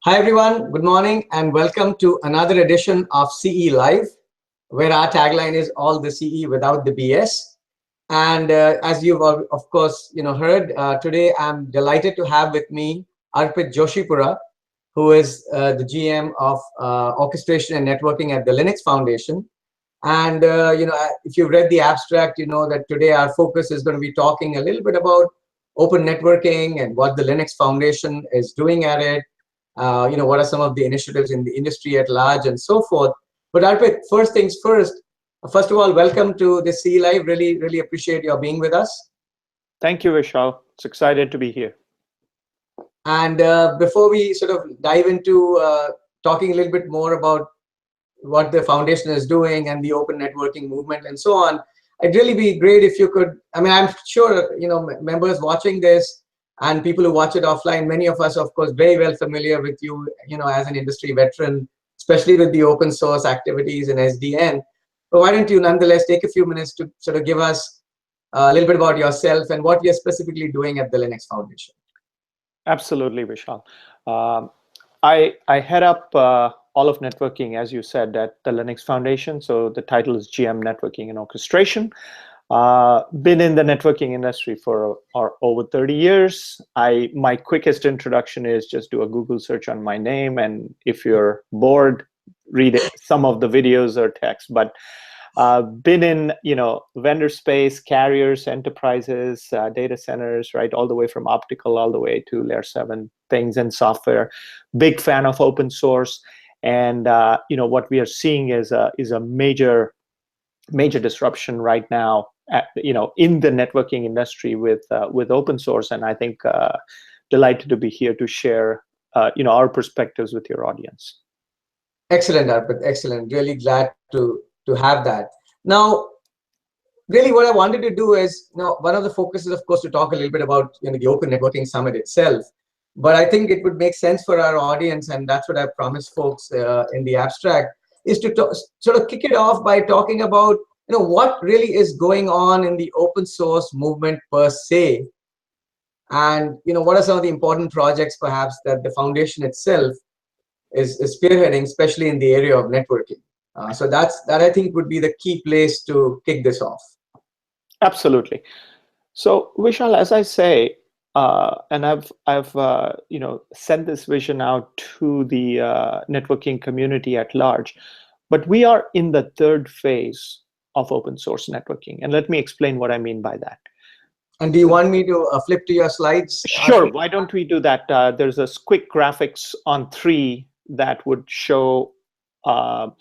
Hi everyone, good morning and welcome to another edition of CE Live, where our tagline is all the CE without the BS. And as you've of course heard, today I'm delighted to have with me Arpit Joshipura, who is the GM of Orchestration and Networking at the Linux Foundation. And if you've read the abstract, you know that today our focus is going to be talking a little bit about open networking and what the Linux Foundation is doing at it. What are some of the initiatives in the industry at large and so forth. But Arpit, first things first. First of all, welcome to the CE Live. Really appreciate your being with us. Thank you, Vishal. It's excited to be here. And before we sort of dive into talking a little bit more about what the foundation is doing and the open networking movement and so on, it'd really be great if you could, I mean, I'm sure, members watching this and people who watch it offline, many of us, of course, very well familiar with you, as an industry veteran, especially with the open source activities in SDN. But why don't you nonetheless take a few minutes to sort of give us a little bit about yourself and what you're specifically doing at the Linux Foundation? Absolutely, Vishal. I head up all of networking, as you said, at the Linux Foundation. So the title is GM Networking and Orchestration. Been in the networking industry for over 30 years. My quickest introduction is just do a Google search on my name, and if you're bored, read some of the videos or text. But been in vendor space, carriers, enterprises, data centers, right, all the way from optical all the way to layer 7 things and software. Big fan of open source, and what we are seeing is a major disruption right now in the networking industry with open source. And I think delighted to be here to share our perspectives with your audience. Excellent, Arpit. Excellent. Really glad to have that. Now, really what I wanted to do is, one of the focuses, of course, to talk a little bit about the Open Networking Summit itself. But I think it would make sense for our audience, and that's what I promised folks in the abstract, is to sort of kick it off by talking about what really is going on in the open source movement per se, and what are some of the important projects perhaps that the foundation itself is spearheading, especially in the area of networking. So that I think would be the key place to kick this off. Absolutely. So Vishal, as I say, and I've sent this vision out to the networking community at large, but we are in the third phase of open source networking, and let me explain what I mean by that. And do you want me to flip to your slides? Sure. Why don't we do that? There's a quick graphics on 3 that would show the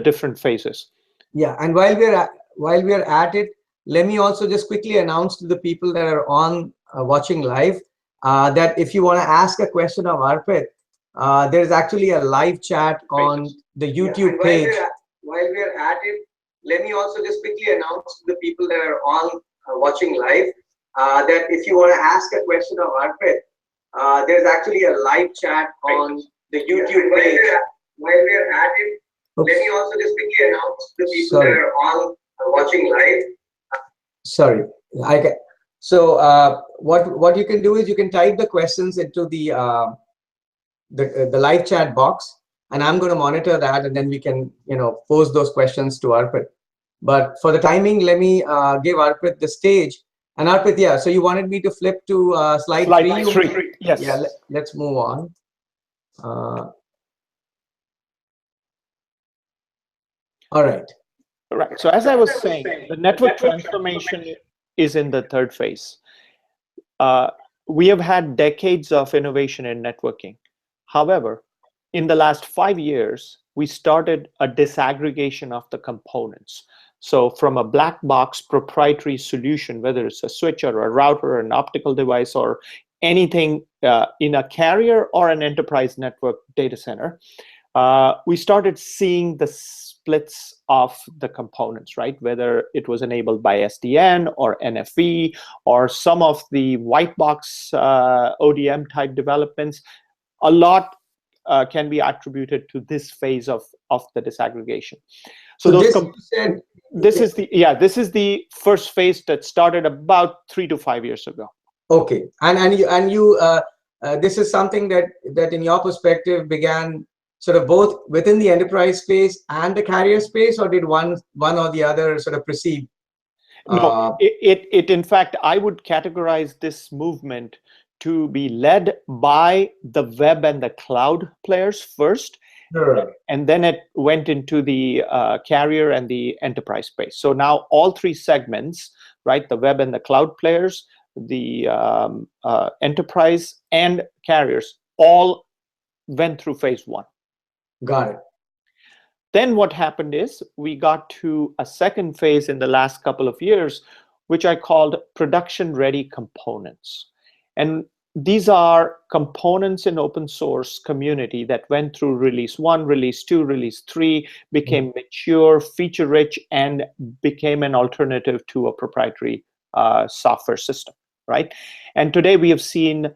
different phases. Yeah, and while we're at it, let me also just quickly announce to the people that are on watching live that if you want to ask a question of Arpit, there's actually a live chat on the YouTube page. While we're at it, let me also just quickly announce to the people that are on watching live that if you want to ask a question of Arpit, there's actually a live chat on the YouTube page. While we're at it, let me also just quickly announce to the people that are on watching live. Sorry, so what you can do is you can type the questions into the live chat box, and I'm going to monitor that, and then we can pose those questions to Arpit. But for the timing, let me give Arpit the stage. And Arpit, yeah, so you wanted me to flip to slide 3? Yes. Yeah, let's move on. All right. Right. So as I was saying, the network transformation is in the third phase. We have had decades of innovation in networking. However, in the last 5 years, we started a disaggregation of the components. So from a black box proprietary solution, whether it's a switch or a router or an optical device or anything in a carrier or an enterprise network data center, we started seeing the splits of the components, right? Whether it was enabled by SDN or NFV or some of the white box ODM type developments, a lot can be attributed to this phase of the disaggregation. So this is the first phase that started about 3 to 5 years ago. Okay, and you this is something that in your perspective began sort of both within the enterprise space and the carrier space, or did one or the other sort of precede? No, it in fact, I would categorize this movement to be led by the web and the cloud players first. Sure. And then it went into the carrier and the enterprise space. So now all three segments, right, the web and the cloud players, the enterprise and carriers, all went through phase one. Got it. Then what happened is we got to a second phase in the last couple of years, which I called production-ready components. And these are components in open source community that went through release 1, release 2, release 3, became mature, feature-rich, and became an alternative to a proprietary software system, right? And today we have seen,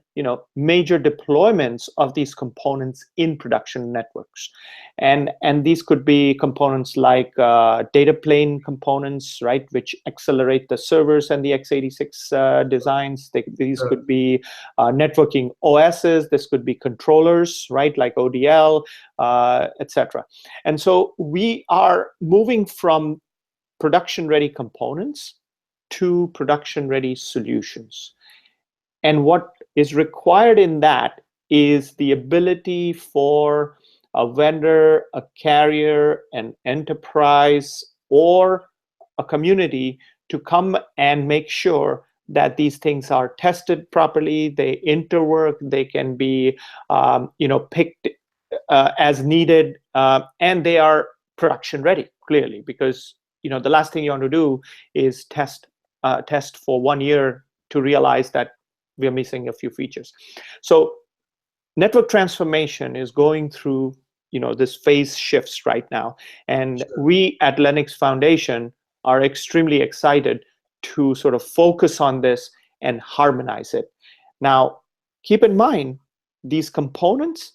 major deployments of these components in production networks. And these could be components like data plane components, right, which accelerate the servers and the x86 designs. These could be networking OSs. This could be controllers, right, like ODL, etc. And so we are moving from production-ready components to production-ready solutions. And what is required in that is the ability for a vendor, a carrier, an enterprise, or a community to come and make sure that these things are tested properly, they interwork, they can be picked as needed, and they are production ready, clearly, because the last thing you want to do is test for 1 year to realize that we are missing a few features. So network transformation is going through this phase shifts right now, and we at Linux Foundation are extremely excited to sort of focus on this and harmonize it. Now, keep in mind, these components,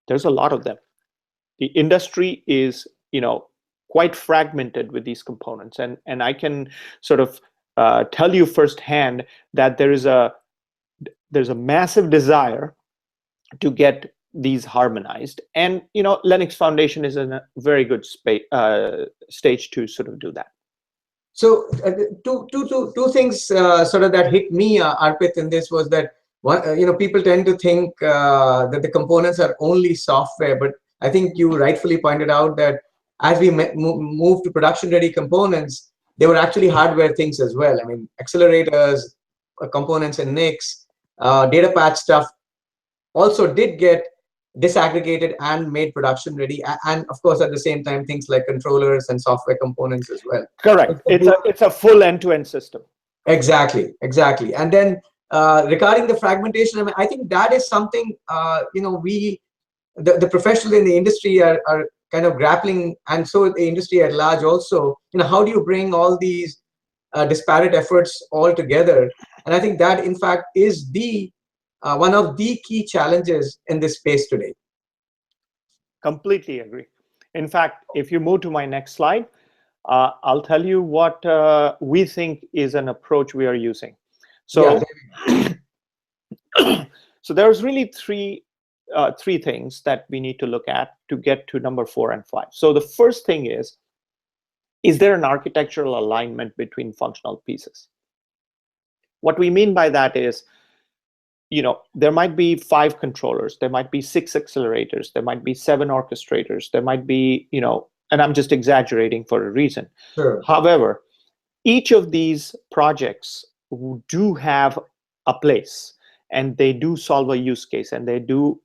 there's a lot of them. The industry is quite fragmented with these components, and I can sort of tell you firsthand that there's a massive desire to get these harmonized, and Linux Foundation is in a very good stage to sort of do that. So two things sort of that hit me, Arpit, in this was that one, people tend to think that the components are only software, but I think you rightfully pointed out that as we move to production-ready components, they were actually hardware things as well. I mean, accelerators, components in NICs, data patch stuff also did get disaggregated and made production ready, and of course at the same time things like controllers and software components as well. Correct. It's a full end-to-end system. Exactly. And then regarding the fragmentation, I mean, I think that is something the professionals in the industry are kind of grappling, and so the industry at large also. How do you bring all these disparate efforts all together? And I think that in fact is the one of the key challenges in this space today. Completely agree. In fact, if you move to my next slide, I'll tell you what we think is an approach we are using. So, so there's really three things that we need to look at to get to number 4 and 5. So the first thing is there an architectural alignment between functional pieces? What we mean by that is, there might be 5 controllers, there might be 6 accelerators, there might be 7 orchestrators, there might be, and I'm just exaggerating for a reason. Sure. However, each of these projects do have a place, and they do solve a use case, and they do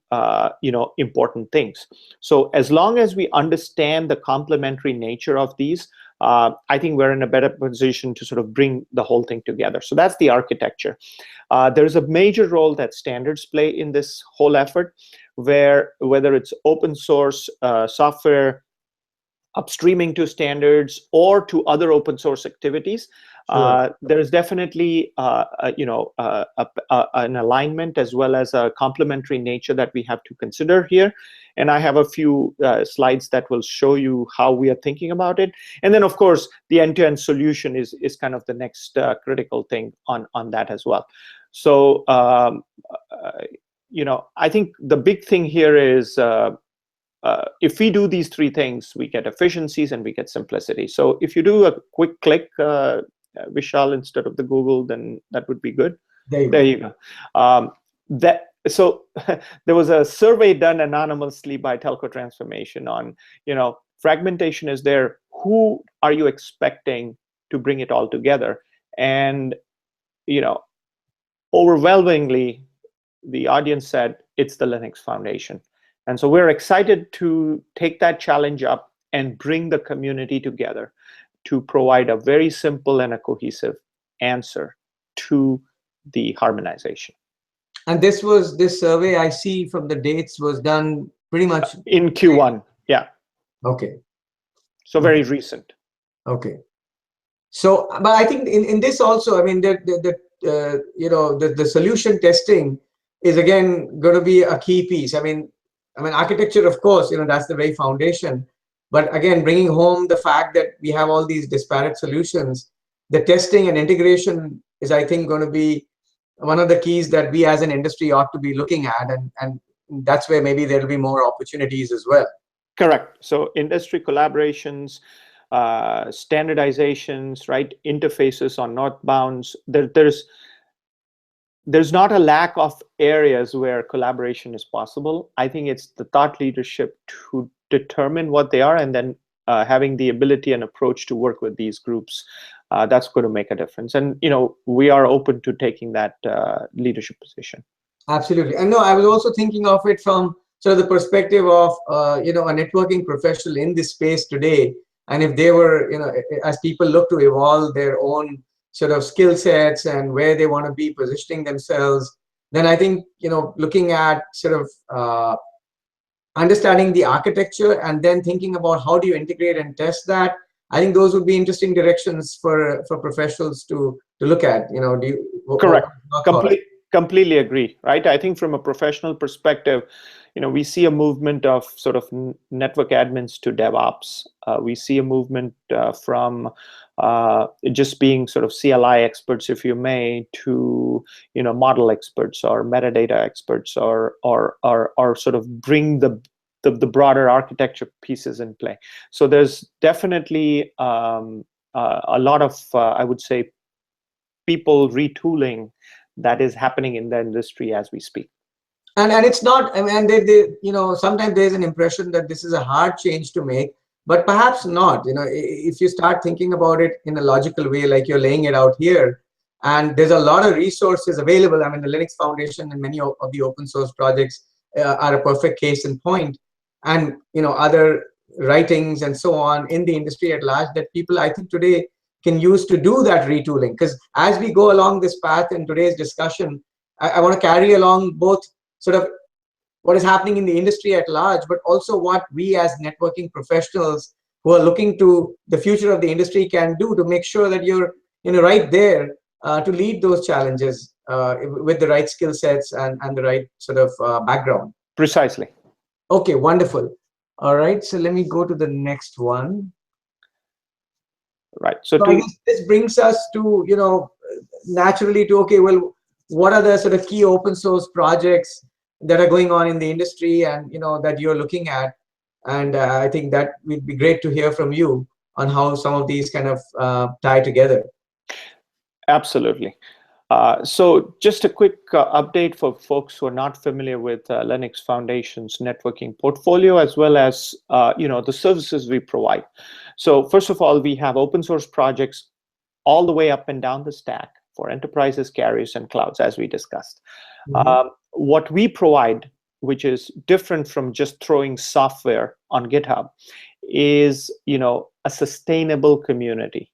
important things. So as long as we understand the complementary nature of these, I think we're in a better position to sort of bring the whole thing together. So that's the architecture. There's a major role that standards play in this whole effort, whether it's open source software upstreaming to standards or to other open source activities. Sure. There is definitely an alignment as well as a complementary nature that we have to consider here. And I have a few slides that will show you how we are thinking about it. And then, of course, the end-to-end solution is kind of the next critical thing on that as well. So, I think the big thing here is if we do these three things, we get efficiencies and we get simplicity. So if you do a quick click, Vishal, instead of the Google, then that would be good. There you go. So there was a survey done anonymously by Telco Transformation on, fragmentation is there. Who are you expecting to bring it all together? And, overwhelmingly, the audience said it's the Linux Foundation. And so we're excited to take that challenge up and bring the community together to provide a very simple and a cohesive answer to the harmonization. And this survey I see from the dates was done pretty much in Q1. Yeah. Okay. So very recent. Okay. So, but I think in this also, I mean, the solution testing is again going to be a key piece. I mean, architecture, of course, that's the very foundation. But again, bringing home the fact that we have all these disparate solutions, the testing and integration is, I think, going to be one of the keys that we as an industry ought to be looking at. And that's where maybe there'll be more opportunities as well. Correct. So industry collaborations, standardizations, right? Interfaces on northbounds. There's not a lack of areas where collaboration is possible. I think it's the thought leadership to determine what they are, and then having the ability and approach to work with these groups. That's going to make a difference. And, we are open to taking that leadership position. Absolutely. And no, I was also thinking of it from sort of the perspective of, a networking professional in this space today. And if they were, as people look to evolve their own sort of skill sets and where they want to be positioning themselves, then I think, looking at sort of understanding the architecture and then thinking about how do you integrate and test that, I think those would be interesting directions for professionals to look at. Correct. Completely agree, right? I think from a professional perspective, we see a movement of sort of network admins to DevOps. We see a movement from just being sort of CLI experts, if you may, to model experts or metadata experts, or sort of bring the broader architecture pieces in play. So there's definitely a lot of I would say people retooling that is happening in the industry as we speak. And it's not, I mean, sometimes there's an impression that this is a hard change to make, but perhaps not. If you start thinking about it in a logical way, like you're laying it out here, and there's a lot of resources available. I mean, the Linux Foundation and many of the open source projects are a perfect case in point, and other writings and so on in the industry at large that people, I think, today can use to do that retooling. Because as we go along this path in today's discussion, I want to carry along both sort of what is happening in the industry at large, but also what we as networking professionals who are looking to the future of the industry can do to make sure that you're right there to lead those challenges with the right skill sets and the right sort of background. Precisely. Okay, wonderful. All right, so let me go to the next one. Right. So I guess this brings us to, naturally to, okay, well, what are the sort of key open source projects that are going on in the industry and, that you're looking at? And I think that would be great to hear from you on how some of these kind of tie together. Absolutely. So just a quick update for folks who are not familiar with Linux Foundation's networking portfolio, as well as the services we provide. So first of all, we have open source projects all the way up and down the stack for enterprises, carriers, and clouds, as we discussed. Mm-hmm. What we provide, which is different from just throwing software on GitHub, is a sustainable community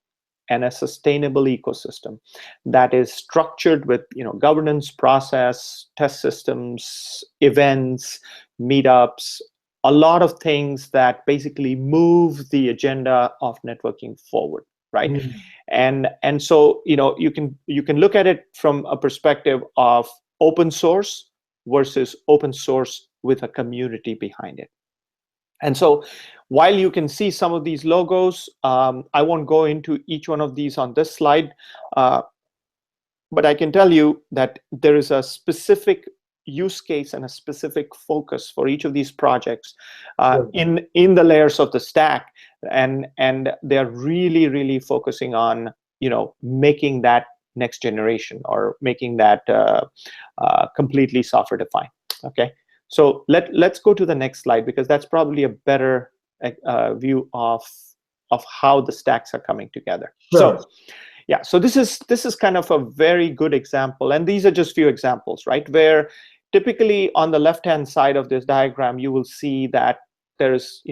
and a sustainable ecosystem that is structured with governance process, test systems, events, meetups, a lot of things that basically move the agenda of networking forward, right? Mm-hmm. And so you can look at it from a perspective of open source versus open source with a community behind it. And so while you can see some of these logos, I won't go into each one of these on this slide, but I can tell you that there is a specific use case and a specific focus for each of these projects Sure. in the layers of the stack, and they're really focusing on making that next generation, or making that completely software defined. Okay, so let's go to the next slide, because that's probably a better view of how the stacks are coming together. Sure. So yeah, so this is kind of a very good example, and these are just few examples, right? Where typically on the left-hand side of this diagram, you will see that there's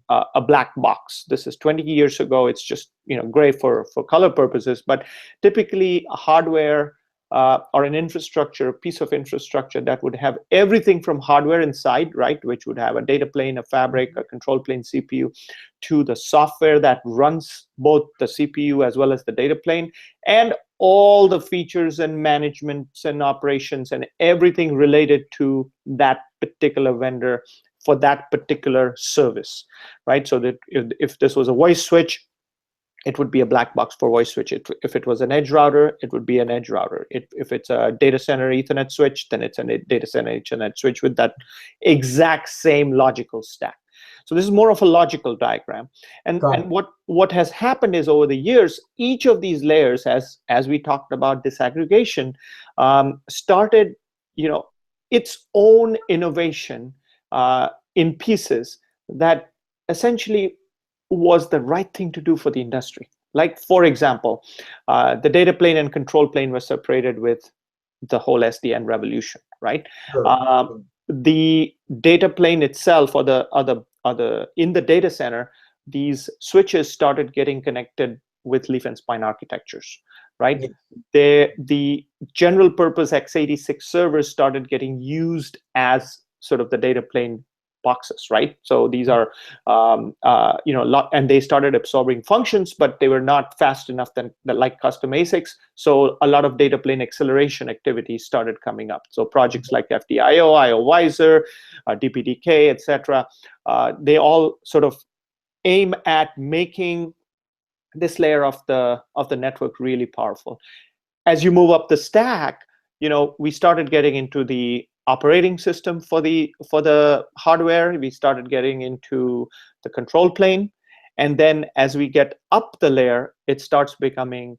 a black box. This is 20 years ago. It's just gray for color purposes, but typically a hardware or an infrastructure, piece of infrastructure that would have everything from hardware inside, right, which would have a data plane, a fabric, a control plane, CPU, to the software that runs both the CPU as well as the data plane, and all the features and managements and operations and everything related to that particular vendor for that particular service, right? So that if this was a voice switch, it would be a black box for voice switch. If it was an edge router, it would be an edge router. If it's a data center Ethernet switch, then it's a data center Ethernet switch with that exact same logical stack. So this is more of a logical diagram. And what has happened is, over the years, each of these layers, as we talked about disaggregation, started its own innovation in pieces that essentially was the right thing to do for the industry. Like, for example, the data plane and control plane were separated with the whole SDN revolution, right? Sure. The data plane itself, or the in the data center, these switches started getting connected with leaf and spine architectures, right? Yeah. The general purpose x86 servers started getting used as sort of the data plane boxes, right? So these are and they started absorbing functions, but they were not fast enough like custom ASICs. So a lot of data plane acceleration activities started coming up. So projects like FDIO, IOVisor, DPDK, etc. They all sort of aim at making this layer of the network really powerful. As you move up the stack, we started getting into the operating system for the hardware. We started getting into the control plane, and then as we get up the layer, it starts becoming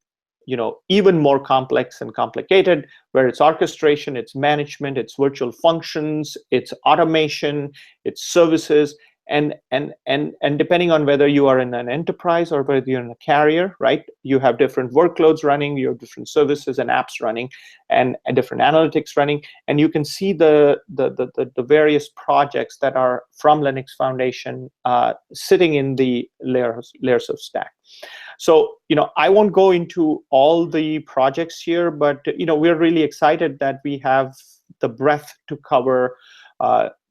even more complex and complicated, where it's orchestration, it's management, it's virtual functions, it's automation, it's services, and depending on whether you are in an enterprise or whether you're in a carrier, right, you have different workloads running, you have different services and apps running, and different analytics running, and you can see the various projects that are from Linux Foundation sitting in the layers of stack. So I won't go into all the projects here, but we're really excited that we have the breadth to cover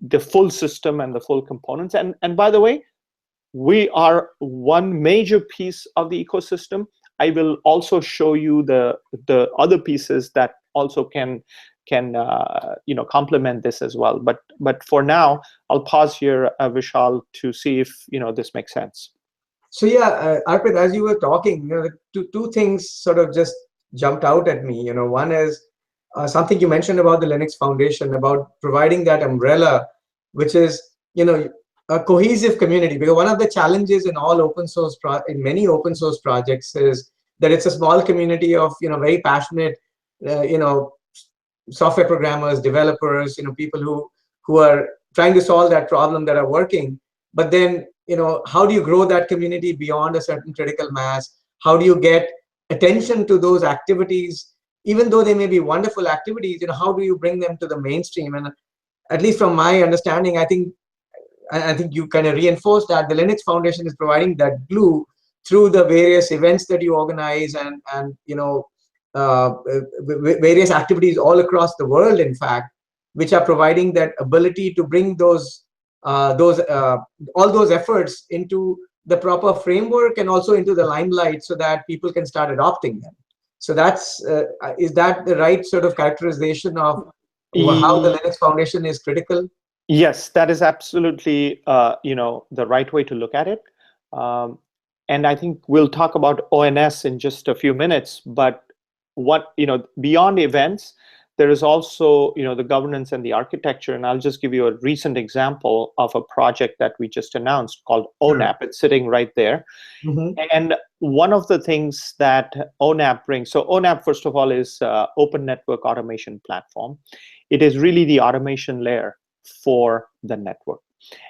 the full system and the full components. And by the way, we are one major piece of the ecosystem. I will also show you the other pieces that also can complement this as well. But for now, I'll pause here, Vishal, to see if this makes sense. So yeah, Arpit, as you were talking, the two things sort of just jumped out at me. One is something you mentioned about the Linux Foundation, about providing that umbrella, which is a cohesive community. Because one of the challenges in all open source in many open source projects is that it's a small community of very passionate software programmers, developers, people who are trying to solve that problem, that are working. But then how do you grow that community beyond a certain critical mass? How do you get attention to those activities, even though they may be wonderful activities? How do you bring them to the mainstream? And at least from my understanding, I think you kind of reinforced that the Linux Foundation is providing that glue through the various events that you organize, and various activities all across the world, in fact, which are providing that ability to bring all those efforts into the proper framework and also into the limelight, so that people can start adopting them. So is that the right sort of characterization of how the Linux Foundation is critical? Yes, that is absolutely the right way to look at it. And I think we'll talk about ONS in just a few minutes. But beyond events, there is also, the governance and the architecture. And I'll just give you a recent example of a project that we just announced called ONAP. It's sitting right there. And one of the things that ONAP brings, so ONAP, first of all, is Open Network Automation Platform. It is really the automation layer for the network.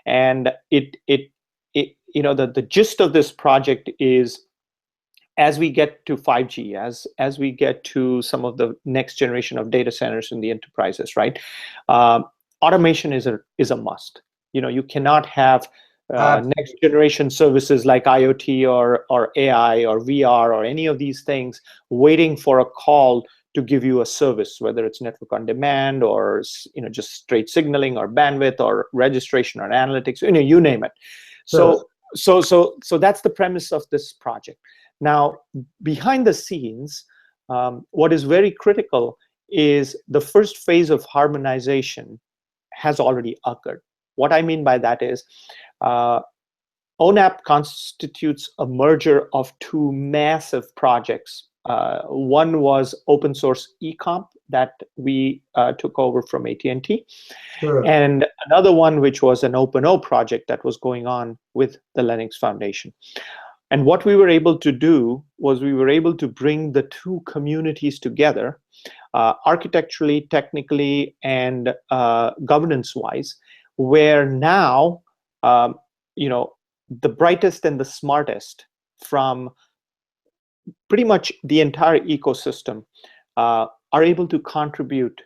And the gist of this project is, as we get to 5G, as we get to some of the next generation of data centers in the enterprises, right? Automation is a must. You cannot have next generation services like IoT or AI or VR or any of these things waiting for a call to give you a service, whether it's network on demand or just straight signaling or bandwidth or registration or analytics, you name it. So that's the premise of this project. Now, behind the scenes, what is very critical is the first phase of harmonization has already occurred. What I mean by that is ONAP constitutes a merger of two massive projects. One was open source eComp that we took over from AT&T, and another one which was an OpenO project that was going on with the Linux Foundation. And what we were able to do was we were able to bring the two communities together, architecturally, technically, and governance-wise, where now, the brightest and the smartest from pretty much the entire ecosystem are able to contribute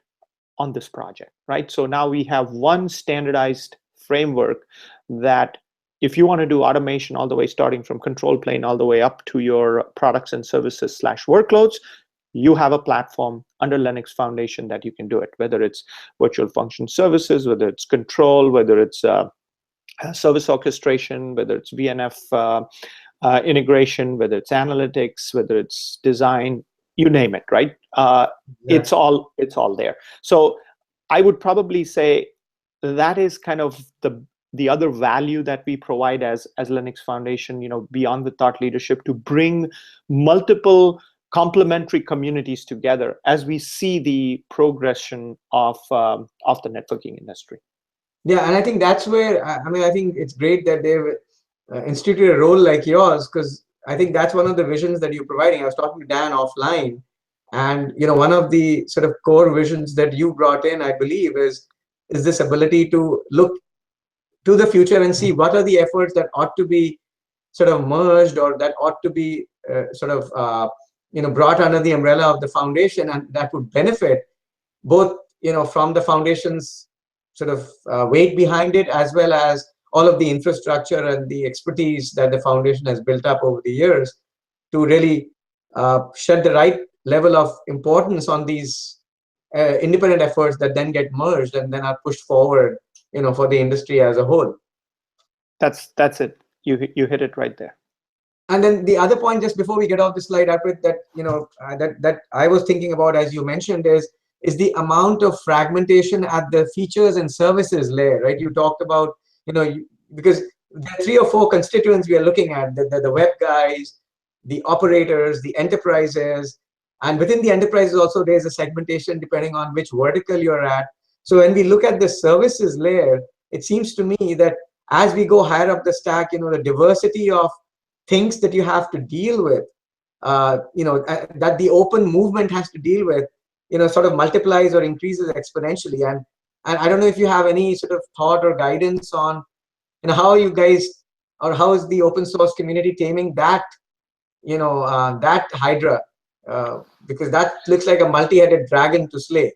on this project, right? So now we have one standardized framework that, if you want to do automation all the way starting from control plane all the way up to your products and services / workloads, you have a platform under Linux Foundation that you can do it, whether it's virtual function services, whether it's control, whether it's service orchestration, whether it's VNF integration, whether it's analytics, whether it's design, you name it, right? It's all there. So I would probably say that is kind of the other value that we provide as Linux Foundation, beyond the thought leadership, to bring multiple complementary communities together as we see the progression of the networking industry. Yeah, and I think that's where, I think it's great that they've instituted a role like yours, because I think that's one of the visions that you're providing. I was talking to Dan offline, and one of the sort of core visions that you brought in, I believe, is this ability to look to the future and see what are the efforts that ought to be sort of merged, or that ought to be brought under the umbrella of the foundation, and that would benefit both from the foundation's sort of weight behind it, as well as all of the infrastructure and the expertise that the foundation has built up over the years to really shed the right level of importance on these independent efforts that then get merged and then are pushed forward, for the industry as a whole. That's it. You hit it right there. And then the other point, just before we get off the slide, Arpit, that that I was thinking about, as you mentioned, is the amount of fragmentation at the features and services layer, right? You talked about, because there are 3 or 4 constituents we are looking at: the web guys, the operators, the enterprises, and within the enterprises also there's a segmentation depending on which vertical you're at. So when we look at the services layer, it seems to me that as we go higher up the stack, the diversity of things that you have to deal with, that the open movement has to deal with, sort of multiplies or increases exponentially. And I don't know if you have any sort of thought or guidance on, how you guys, or how is the open source community taming that, that hydra, because that looks like a multi-headed dragon to slay.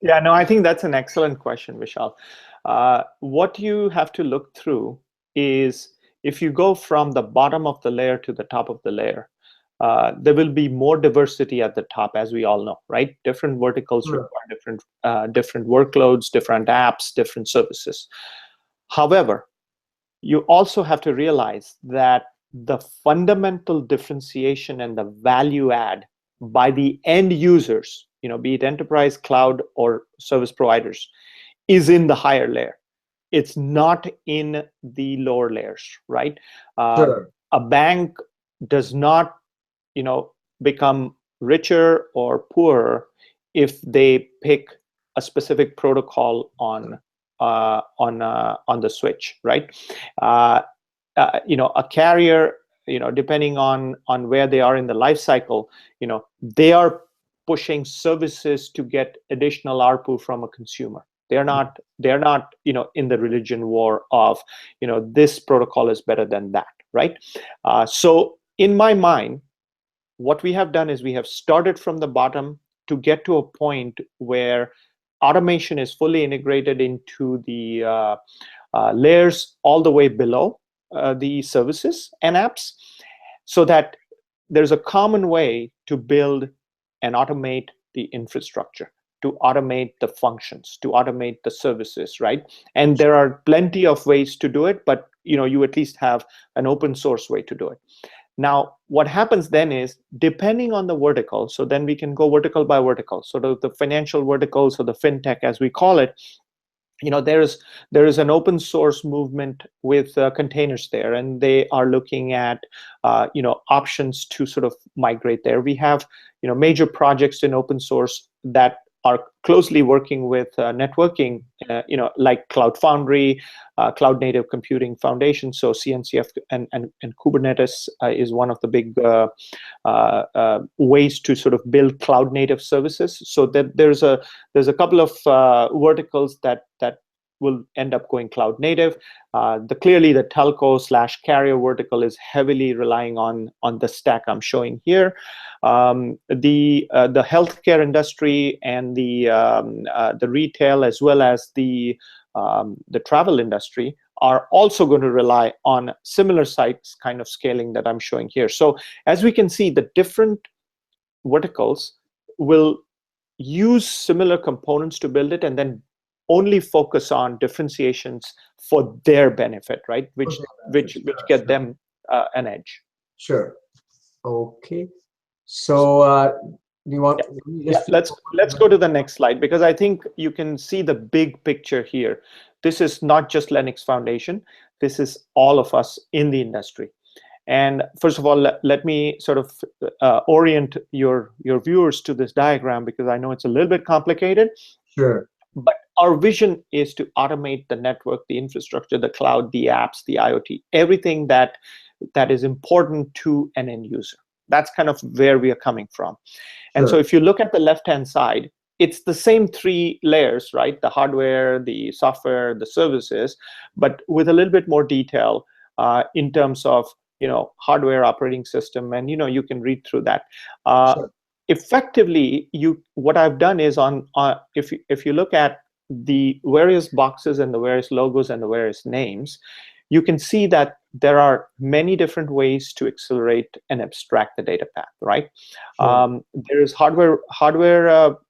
Yeah, no, I think that's an excellent question, Vishal. What you have to look through is, if you go from the bottom of the layer to the top of the layer, there will be more diversity at the top, as we all know, right? Different verticals require different workloads, different apps, different services. However, you also have to realize that the fundamental differentiation and the value add by the end users, be it enterprise, cloud, or service providers, is in the higher layer. It's not in the lower layers, right? A bank does not, become richer or poorer if they pick a specific protocol on the switch, right? A carrier, depending on where they are in the life cycle, they are pushing services to get additional ARPU from a consumer. They're not in the religion war of this protocol is better than that, right? So in my mind, what we have done is we have started from the bottom to get to a point where automation is fully integrated into the layers all the way below the services and apps, so that there's a common way to build and automate the infrastructure, to automate the functions, to automate the services, right? And there are plenty of ways to do it, but you at least have an open source way to do it. Now, what happens then is, depending on the vertical, so then we can go vertical by vertical. So the financial vertical, so the fintech as we call it, there is an open source movement with containers there, and they are looking at options to sort of migrate there. We have major projects in open source that are closely working with networking, like Cloud Foundry, Cloud Native Computing Foundation. So CNCF and Kubernetes is one of the big ways to sort of build cloud native services. So that there's a couple of verticals that will end up going cloud native. Clearly the telco/carrier vertical is heavily relying on the stack I'm showing here. The healthcare industry and the retail, as well as the travel industry, are also going to rely on similar sites kind of scaling that I'm showing here. So as we can see, the different verticals will use similar components to build it, and then only focus on differentiations for their benefit, right? Which get them an edge. Sure. Okay. So do you want? Yeah, let's go to the next slide, because I think you can see the big picture here. This is not just Linux Foundation. This is all of us in the industry. And first of all, let me sort of orient your viewers to this diagram, because I know it's a little bit complicated. Sure. But our vision is to automate the network, the infrastructure, the cloud, the apps, the IoT, everything that is important to an end user. That's kind of where we are coming from. And so if you look at the left-hand side, it's the same three layers, right? The hardware, the software, the services, but with a little bit more detail in terms of hardware, operating system, and you can read through that. Effectively, what I've done is if you look at the various boxes and the various logos and the various names, you can see that there are many different ways to accelerate and abstract the data path, right? There is hardware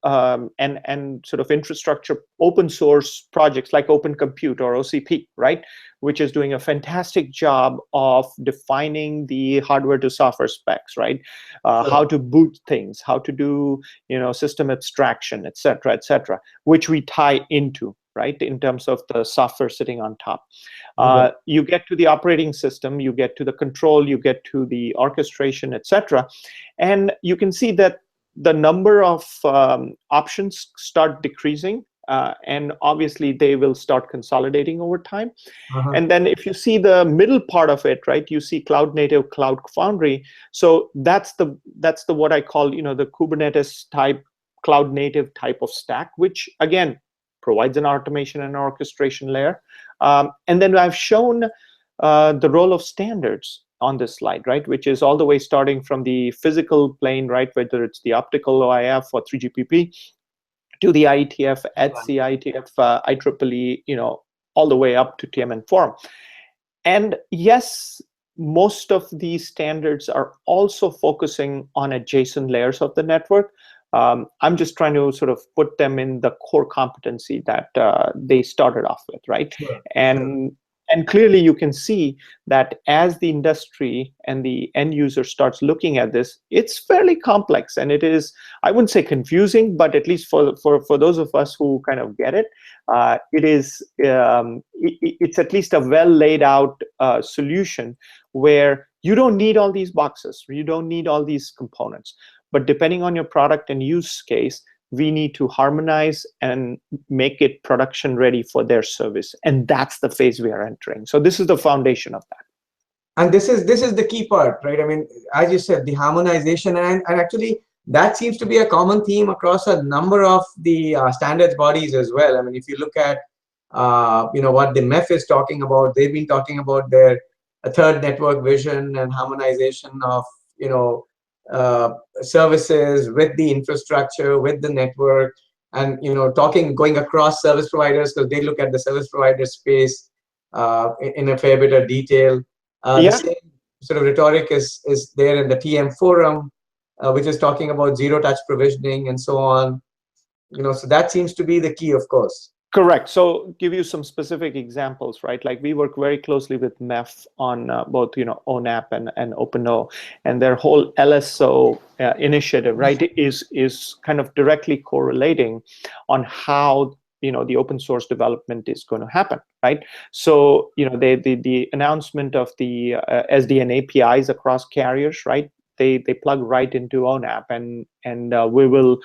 and sort of infrastructure open source projects like Open Compute or OCP, right? Which is doing a fantastic job of defining the hardware to software specs, right? How to boot things, how to do system abstraction, et cetera, which we tie into, right, in terms of the software sitting on top. You get to the operating system, you get to the control, you get to the orchestration, etc. And you can see that the number of options start decreasing, and obviously they will start consolidating over time. And then if you see the middle part of it, right, you see Cloud Native, Cloud Foundry. So that's the what I call the Kubernetes type, Cloud Native type of stack, which again provides an automation and orchestration layer. And then I've shown the role of standards on this slide, right, which is all the way starting from the physical plane, right, whether it's the optical OIF or 3GPP, to the IETF, ETSI, IETF, IEEE, all the way up to TM and Forum. And yes, most of these standards are also focusing on adjacent layers of the network. I'm just trying to sort of put them in the core competency that they started off with, right? And clearly you can see that as the industry and the end user starts looking at this, it's fairly complex, and it is, I wouldn't say confusing, but at least for those of us who kind of get it, it's at least a well laid out solution where you don't need all these boxes, you don't need all these components. But depending on your product and use case, we need to harmonize and make it production ready for their service. And that's the phase we are entering. So this is the foundation of that. And this is the key part, right? I mean, as you said, the harmonization, and actually that seems to be a common theme across a number of the standards bodies as well. I mean, if you look at what the MEF is talking about, they've been talking about their third network vision and harmonization of services with the infrastructure, with the network, and going across service providers, because they look at the service provider space in a fair bit of detail. The same sort of rhetoric is there in the TM forum, which is talking about zero-touch provisioning and so on. So that seems to be the key, of course. Correct. So give you some specific examples, right? Like we work very closely with MEF on both, ONAP and OpenO, and their whole LSO initiative, right, is kind of directly correlating on how the open source development is going to happen, right? So the announcement of the SDN APIs across carriers, right? They plug right into ONAP, and we will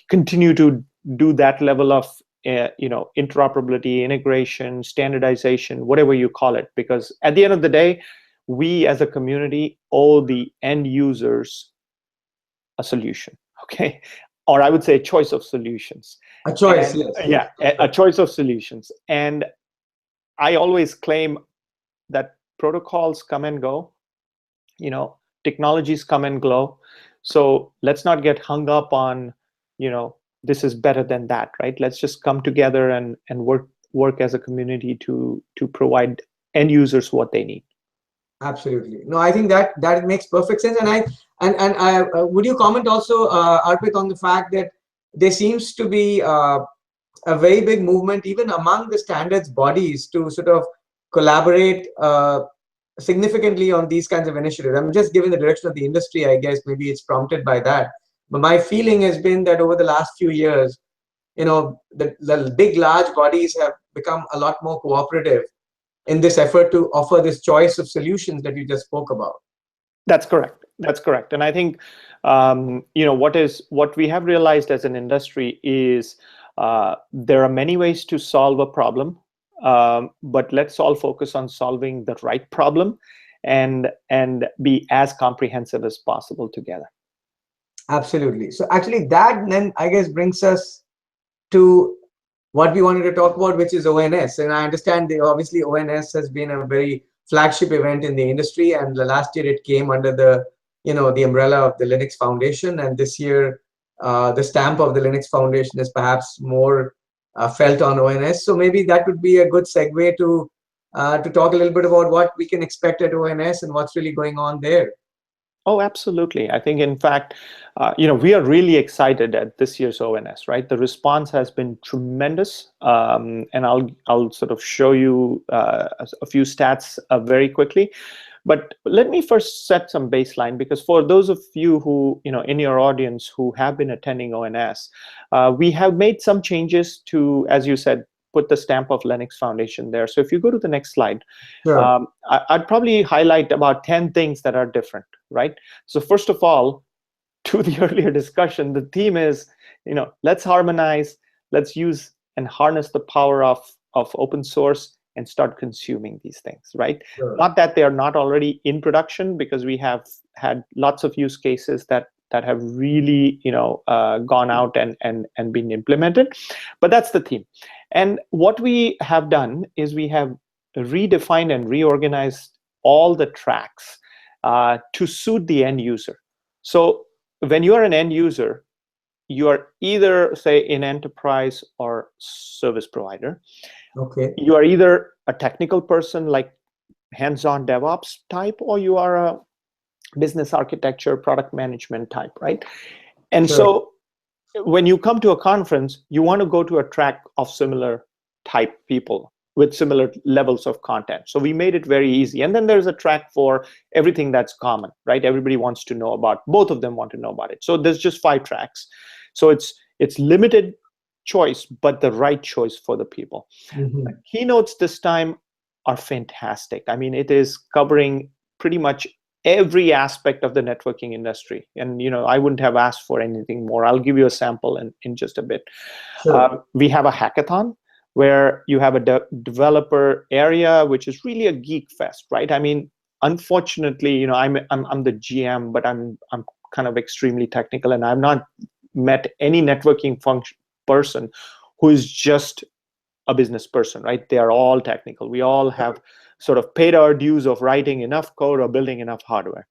continue to do that level of interoperability, integration, standardization, whatever you call it, because at the end of the day, we as a community owe the end users a solution, okay? Or I would say a choice of solutions. A choice, and, yes. Yeah, a choice of solutions. And I always claim that protocols come and go, technologies come and go. So let's not get hung up on, this is better than that, right? Let's just come together and work as a community to provide end users what they need. Absolutely. No, I think that makes perfect sense. And I would you comment also, Arpit, on the fact that there seems to be a very big movement even among the standards bodies to sort of collaborate significantly on these kinds of initiatives. I'm just giving the direction of the industry, I guess. Maybe it's prompted by that. But my feeling has been that over the last few years, the big, large bodies have become a lot more cooperative in this effort to offer this choice of solutions that you just spoke about. That's correct. That's correct. And I think, what we have realized as an industry is there are many ways to solve a problem, but let's all focus on solving the right problem and be as comprehensive as possible together. Absolutely. So actually that then I guess brings us to what we wanted to talk about, which is ONS. And I understand obviously ONS has been a very flagship event in the industry, and the last year it came under the the umbrella of the Linux Foundation, and this year the stamp of the Linux Foundation is perhaps more felt on ONS. So maybe that would be a good segue to talk a little bit about what we can expect at ONS and what's really going on there. Oh, absolutely. I think, in fact, we are really excited at this year's ONS, right? The response has been tremendous. And I'll sort of show you a few stats very quickly. But let me first set some baseline, because for those of you who, in your audience who have been attending ONS, we have made some changes to, as you said, put the stamp of Linux Foundation there. So if you go to the next slide, Sure. I'd probably highlight about 10 things that are different, right? So first of all, to the earlier discussion, the theme is, let's harmonize, let's use and harness the power of open source and start consuming these things, right? Sure. Not that they are not already in production, because we have had lots of use cases that have really gone out and been implemented, but that's the theme. And what we have done is we have redefined and reorganized all the tracks to suit the end user. So when you are an end user, you are either, say, in enterprise or service provider. Okay. You are either a technical person, like hands-on DevOps type, or you are a business architecture, product management type, right? And Sure. so when you come to a conference, you want to go to a track of similar type people with similar levels of content. So we made it very easy. And then there's a track for everything that's common, right? Everybody wants to know about, both of them want to know about it. So there's just 5 tracks. So it's limited choice, but the right choice for the people. Mm-hmm. The keynotes this time are fantastic. I mean, it is covering pretty much every aspect of the networking industry. And I wouldn't have asked for anything more. I'll give you a sample in just a bit. Sure. We have a hackathon where you have a developer area, which is really a geek fest, right? I mean, unfortunately, I'm the GM, but I'm kind of extremely technical, and I've not met any networking person who is just a business person, right? They are all technical. We all have sort of paid our dues of writing enough code or building enough hardware.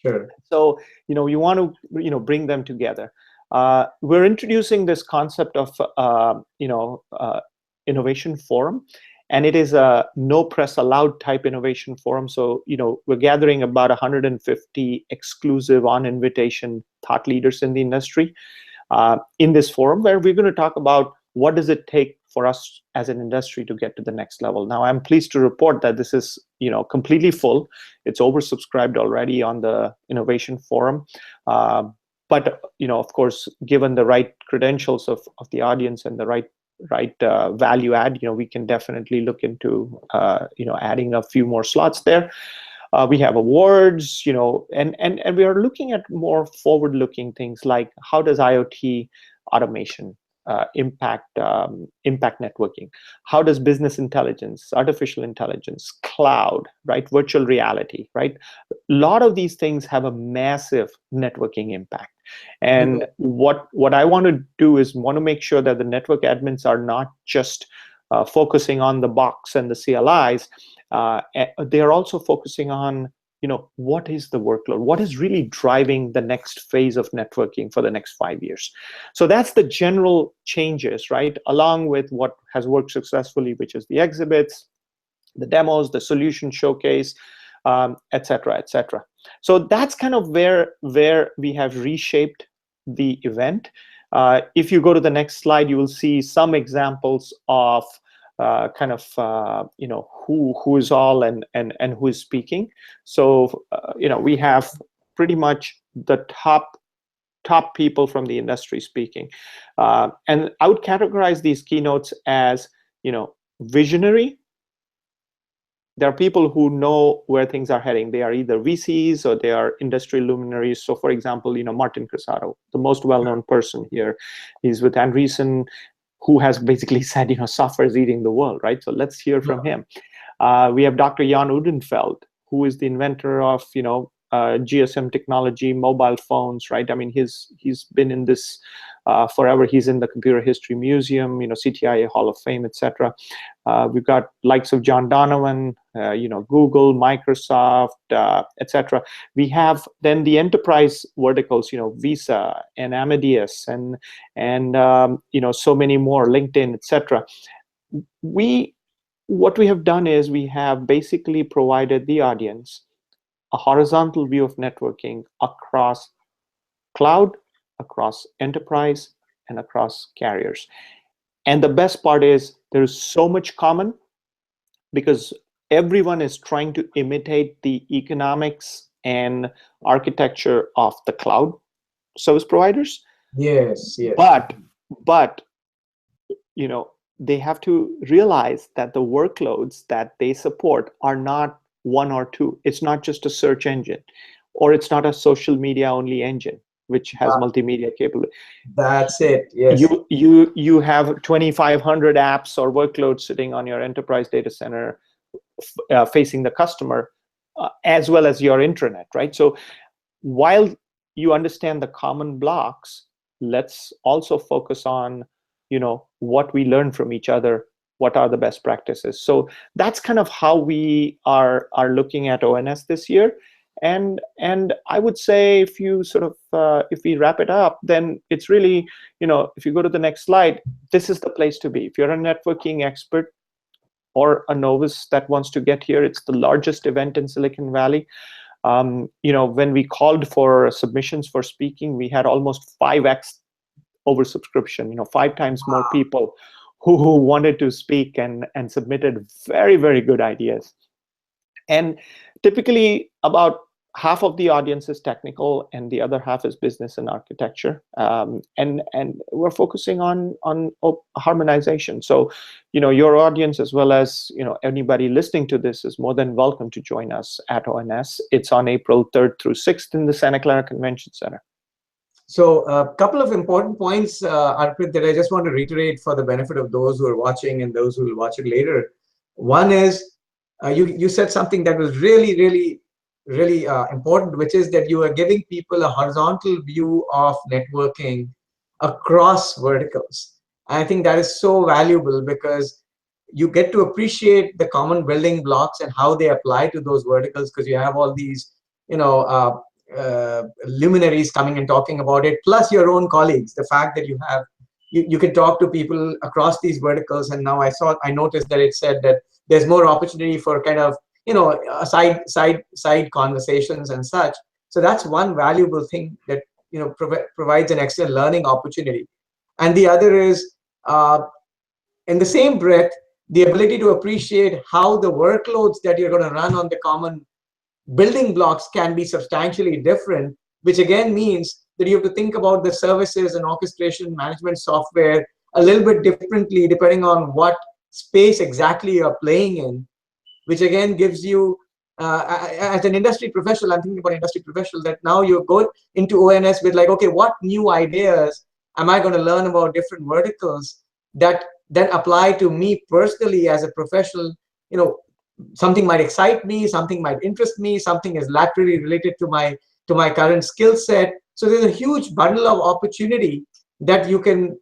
Sure. So, you want to, bring them together. We're introducing this concept of, innovation forum, and it is a no press allowed type innovation forum. So, we're gathering about 150 exclusive on invitation thought leaders in the industry in this forum, where we're going to talk about what does it take for us as an industry to get to the next level. Now, I'm pleased to report that this is, completely full. It's oversubscribed already on the innovation forum. But, of course, given the right credentials of the audience and the right value add, we can definitely look into, adding a few more slots there. We have awards, and we are looking at more forward-looking things like how does IoT automation impact networking? How does business intelligence, artificial intelligence, cloud, right, virtual reality, right? A lot of these things have a massive networking impact. And what I want to do is want to make sure that the network admins are not just focusing on the box and the CLIs. They are also focusing on, what is the workload? What is really driving the next phase of networking for the next 5 years? So that's the general changes, right? Along with what has worked successfully, which is the exhibits, the demos, the solution showcase, et cetera, et cetera. So that's kind of where we have reshaped the event. If you go to the next slide, you will see some examples of who is all and who is speaking. So we have pretty much the top people from the industry speaking, and I would categorize these keynotes as visionary. There are people who know where things are heading. They are either VCs or they are industry luminaries. So, for example, Martin Crisato, the most well-known person here, he's with Andreessen, who has basically said, software is eating the world, right? So let's hear from him. We have Dr. Jan Udenfeld, who is the inventor of, GSM technology, mobile phones, right? I mean, he's been in this forever. He's in the Computer History Museum, CTIA Hall of Fame, etc. We've got likes of John Donovan, Google, Microsoft, etc. We have then the enterprise verticals, Visa and Amadeus and so many more, LinkedIn, etc. What we have done is we have basically provided the audience a horizontal view of networking across cloud, across enterprise, and across carriers. And the best part is there's so much common because everyone is trying to imitate the economics and architecture of the cloud service providers. Yes. But they have to realize that the workloads that they support are not one or two. It's not just a search engine, or it's not a social media only engine which has multimedia capability. That's it. Yes. You have 2,500 apps or workloads sitting on your enterprise data center facing the customer, as well as your intranet, right? So while you understand the common blocks, let's also focus on what we learn from each other. What are the best practices? So that's kind of how we are looking at ONS this year. And I would say if you sort of if we wrap it up, then it's really, if you go to the next slide, this is the place to be. If you're a networking expert or a novice that wants to get here, it's the largest event in Silicon Valley. When we called for submissions for speaking, we had almost 5x oversubscription, 5 times more people who wanted to speak and submitted very, very good ideas. And typically about half of the audience is technical and the other half is business and architecture, and we're focusing on harmonization. So your audience, as well as anybody listening to this, is more than welcome to join us at ONS. It's on April 3rd through 6th in the Santa Clara Convention Center. So a couple of important points, Arpit, that I just want to reiterate for the benefit of those who are watching and those who will watch it later. One is you said something that was really important, which is that you are giving people a horizontal view of networking across verticals. And I think that is so valuable because you get to appreciate the common building blocks and how they apply to those verticals, because you have all these, luminaries coming and talking about it, plus your own colleagues. The fact that you can talk to people across these verticals. And now I noticed that it said that there's more opportunity for kind of side conversations and such. So that's one valuable thing that provides an excellent learning opportunity. And the other is, in the same breath, the ability to appreciate how the workloads that you're going to run on the common building blocks can be substantially different, which again means that you have to think about the services and orchestration management software a little bit differently depending on what space exactly you're playing in, which again gives you, as an industry professional, I'm thinking about industry professional, that now you go into ONS with like, okay, what new ideas am I going to learn about different verticals that then apply to me personally as a professional? Something might excite me, something might interest me, something is laterally related to my current skill set. So there's a huge bundle of opportunity that you can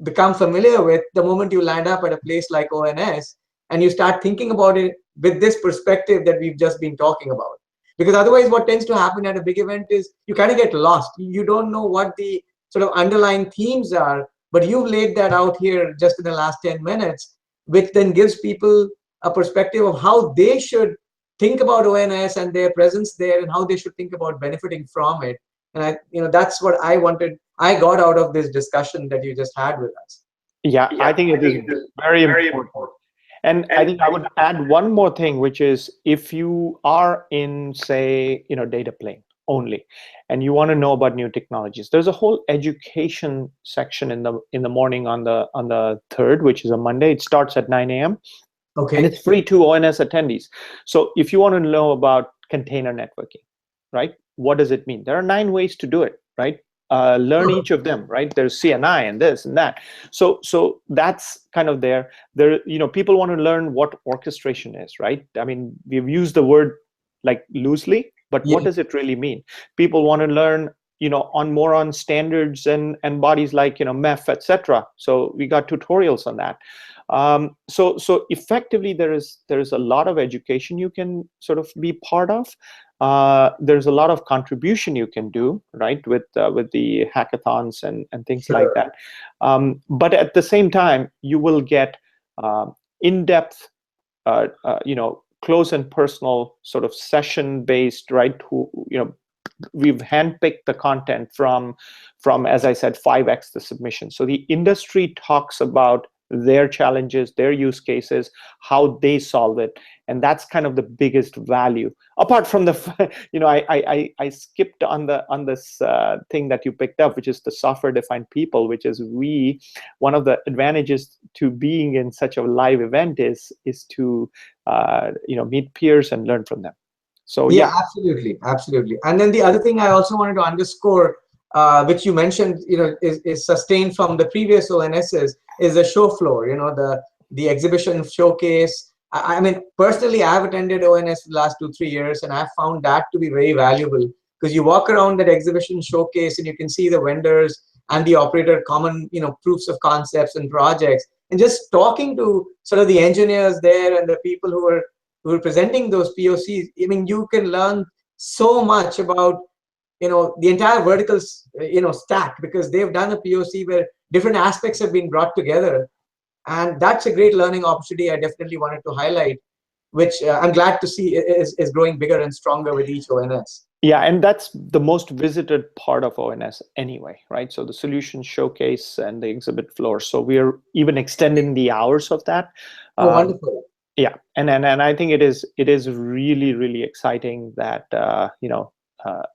become familiar with the moment you land up at a place like ONS and you start thinking about it with this perspective that we've just been talking about. Because otherwise what tends to happen at a big event is you kind of get lost. You don't know what the sort of underlying themes are, but you've laid that out here just in the last 10 minutes, which then gives people a perspective of how they should think about ONS and their presence there and how they should think about benefiting from it. And that's what I got out of this discussion that you just had with us. Yeah, I think it is very important. And I think I would add one more thing, which is if you are in, say, data plane only, and you want to know about new technologies, there's a whole education section in the morning on the 3rd, which is a Monday. It starts at 9 a.m. Okay. And it's free to ONS attendees. So if you want to know about container networking, right? What does it mean? There are 9 ways to do it, right? Learn each of them, right? There's CNI and this and that. So that's kind of there. People want to learn what orchestration is, right? I mean, we've used the word like loosely, but what does it really mean? People want to learn, more on standards and bodies like, MEF, etc. So we got tutorials on that. So effectively, there is a lot of education you can sort of be part of. There's a lot of contribution you can do, right, with the hackathons and things like that. But at the same time, you will get in-depth, close and personal sort of session-based, right? We've handpicked the content from, as I said, 5x the submission. So the industry talks about their challenges, their use cases, how they solve it, and that's kind of the biggest value. Apart from the, I skipped on this thing that you picked up, which is the software-defined people, which is one of the advantages to being in such a live event is to meet peers and learn from them. So yeah, absolutely. And then the other thing I also wanted to underscore, which you mentioned, is sustained from the previous ONSs, is the show floor. The exhibition showcase. I mean, personally, I've attended ONS for the last 2-3 years, and I've found that to be very valuable because you walk around that exhibition showcase and you can see the vendors and the operator common, proofs of concepts and projects, and just talking to sort of the engineers there and the people who are presenting those POCs. I mean, you can learn so much about, the entire vertical, stack, because they've done a POC where different aspects have been brought together. And that's a great learning opportunity I definitely wanted to highlight, which I'm glad to see is growing bigger and stronger with each ONS. Yeah, and that's the most visited part of ONS anyway, right? So the solution showcase and the exhibit floor. So we're even extending the hours of that. Oh, wonderful. Yeah, and I think it is really exciting that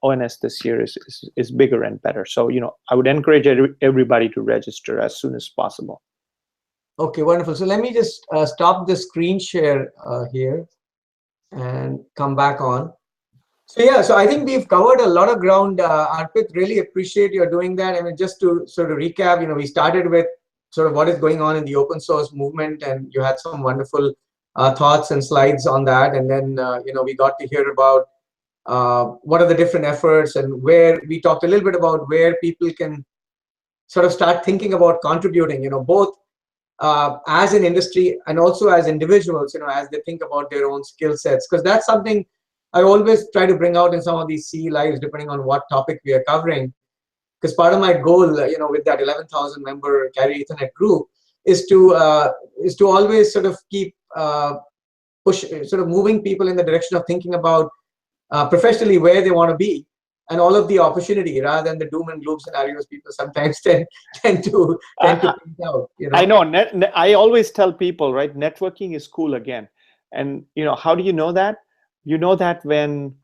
ONS this year is bigger and better. So I would encourage everybody to register as soon as possible. Okay, wonderful. So let me just stop the screen share here and come back on. So yeah, so I think we've covered a lot of ground. Arpit, really appreciate your doing that. I mean, just to sort of recap, we started with sort of what is going on in the open source movement, and you had some wonderful thoughts and slides on that. And then, we got to hear about what are the different efforts, and where we talked a little bit about where people can sort of start thinking about contributing, both as an industry and also as individuals, as they think about their own skill sets, because that's something I always try to bring out in some of these CE lives, depending on what topic we are covering. Because part of my goal, with that 11,000 member Carrier Ethernet group, is to always sort of keep sort of moving people in the direction of thinking about professionally where they want to be, and all of the opportunity, rather than the doom and gloom scenarios people sometimes tend to point out. I know. I always tell people, right? Networking is cool again, and how do you know that? You know that when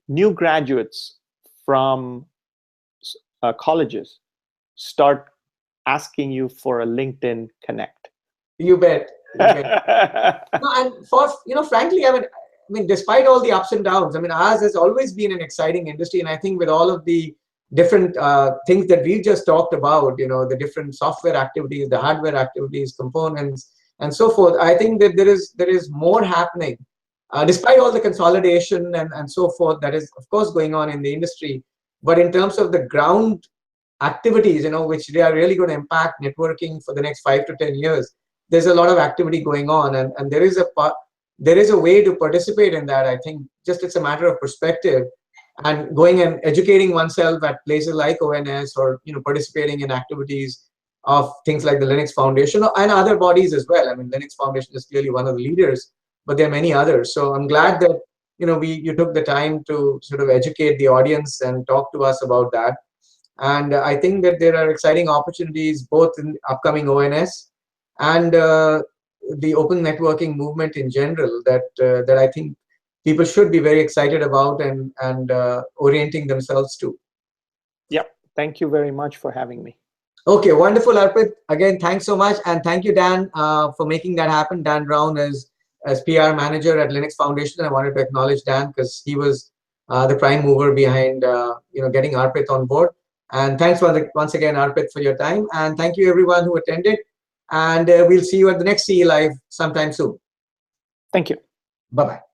new graduates from colleges start asking you for a LinkedIn connect. You bet. No, and frankly, I mean, despite all the ups and downs, I mean, ours has always been an exciting industry, and I think with all of the different things that we just talked about, the different software activities, the hardware activities, components, and so forth, I think that there is more happening, despite all the consolidation and so forth that is, of course, going on in the industry. But in terms of the ground activities, which they are really going to impact networking for the next 5 to 10 years, there's a lot of activity going on, and there is a way to participate in that. I think just it's a matter of perspective, and going and educating oneself at places like ONS, or participating in activities of things like the Linux Foundation and other bodies as well. I mean, Linux Foundation is clearly one of the leaders, but there are many others. So I'm glad that you took the time to sort of educate the audience and talk to us about that. And I think that there are exciting opportunities both in upcoming ONS and the open networking movement in general that I think people should be very excited about and orienting themselves to. Yeah, thank you very much for having me. Okay, wonderful, Arpit. Again, thanks so much, and thank you, Dan, for making that happen. Dan Brown is as PR manager at Linux Foundation. I wanted to acknowledge Dan because he was the prime mover behind getting Arpit on board. And thanks once again, Arpit, for your time, and thank you everyone who attended. And we'll see you at the next CE Live sometime soon. Thank you. Bye-bye.